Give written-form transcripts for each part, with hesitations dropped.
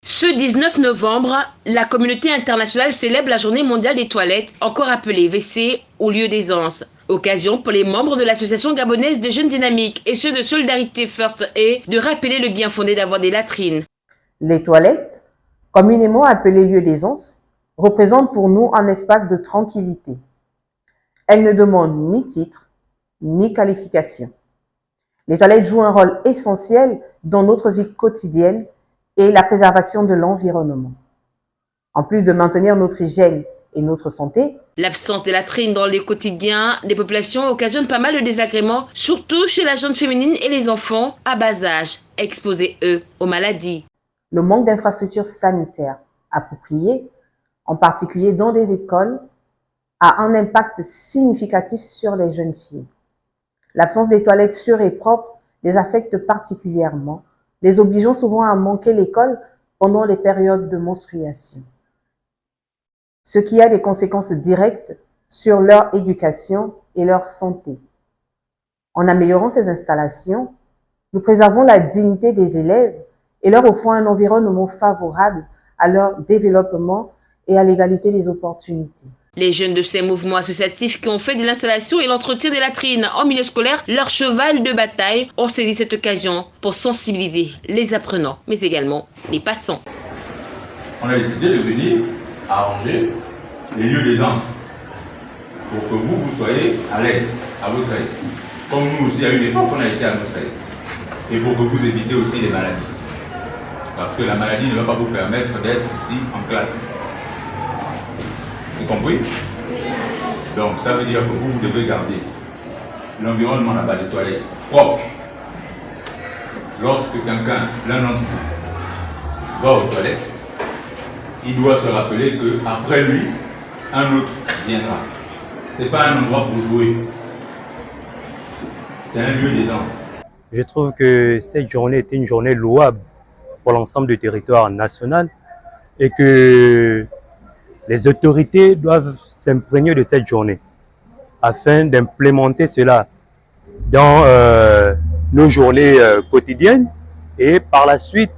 Ce 19 novembre, la communauté internationale célèbre la journée mondiale des toilettes, encore appelée WC ou lieu d'aisance. Occasion pour les membres de l'association gabonaise de jeunes dynamiques et ceux de Solidarité First Aid de rappeler le bien fondé d'avoir des latrines. Les toilettes, communément appelées lieux d'aisance, représentent pour nous un espace de tranquillité. Elles ne demandent ni titre, ni qualification. Les toilettes jouent un rôle essentiel dans notre vie quotidienne et la préservation de l'environnement. En plus de maintenir notre hygiène et notre santé, l'absence de latrines dans le quotidien des populations occasionne pas mal de désagréments, surtout chez la jeune féminine et les enfants à bas âge, exposés eux aux maladies. Le manque d'infrastructures sanitaires appropriées, en particulier dans des écoles, a un impact significatif sur les jeunes filles. L'absence des toilettes sûres et propres les affecte particulièrement, les obligeant souvent à manquer l'école pendant les périodes de menstruation, ce qui a des conséquences directes sur leur éducation et leur santé. En améliorant ces installations, nous préservons la dignité des élèves et leur offrons un environnement favorable à leur développement et à l'égalité des opportunités. Les jeunes de ces mouvements associatifs qui ont fait de l'installation et l'entretien des latrines en milieu scolaire leur cheval de bataille ont saisi cette occasion pour sensibiliser les apprenants, mais également les passants. On a décidé de venir arranger les lieux d'aisance pour que vous soyez à l'aise, à votre aise. Comme nous aussi, à une époque, on a été à notre aise. Et pour que vous évitez aussi les maladies. Parce que la maladie ne va pas vous permettre d'être ici en classe. C'est compris? Donc ça veut dire que vous devez garder l'environnement là-bas des toilettes propre. Lorsque quelqu'un, l'un d'entre vous, va aux toilettes, il doit se rappeler qu'après lui, un autre viendra. Ce n'est pas un endroit pour jouer. C'est un lieu d'aisance. Je trouve que cette journée est une journée louable pour l'ensemble du territoire national et que les autorités doivent s'imprégner de cette journée afin d'implémenter cela dans nos journées quotidiennes et par la suite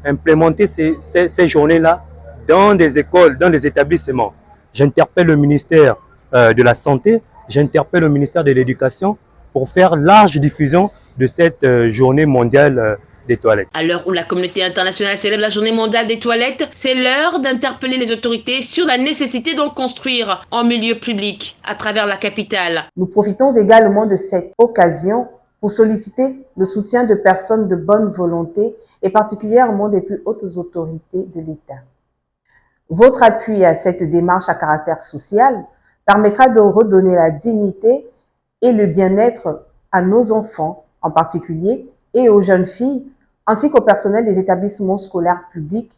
implémenter ces journées-là dans des écoles, dans des établissements. J'interpelle le ministère de la Santé, j'interpelle le ministère de l'Éducation pour faire large diffusion de cette journée mondiale des toilettes. À l'heure où la communauté internationale célèbre la journée mondiale des toilettes, c'est l'heure d'interpeller les autorités sur la nécessité d'en construire en milieu public à travers la capitale. Nous profitons également de cette occasion pour solliciter le soutien de personnes de bonne volonté et particulièrement des plus hautes autorités de l'État. Votre appui à cette démarche à caractère social permettra de redonner la dignité et le bien-être à nos enfants en particulier et aux jeunes filles, ainsi qu'au personnel des établissements scolaires publics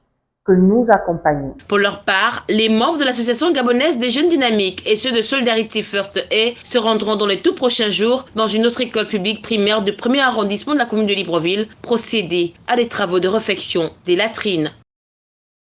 que nous accompagnons. Pour leur part, les membres de l'association gabonaise des jeunes dynamiques et ceux de Solidarité First Aid se rendront dans les tout prochains jours dans une autre école publique primaire du 1er arrondissement de la commune de Libreville, procéder à des travaux de réfection des latrines.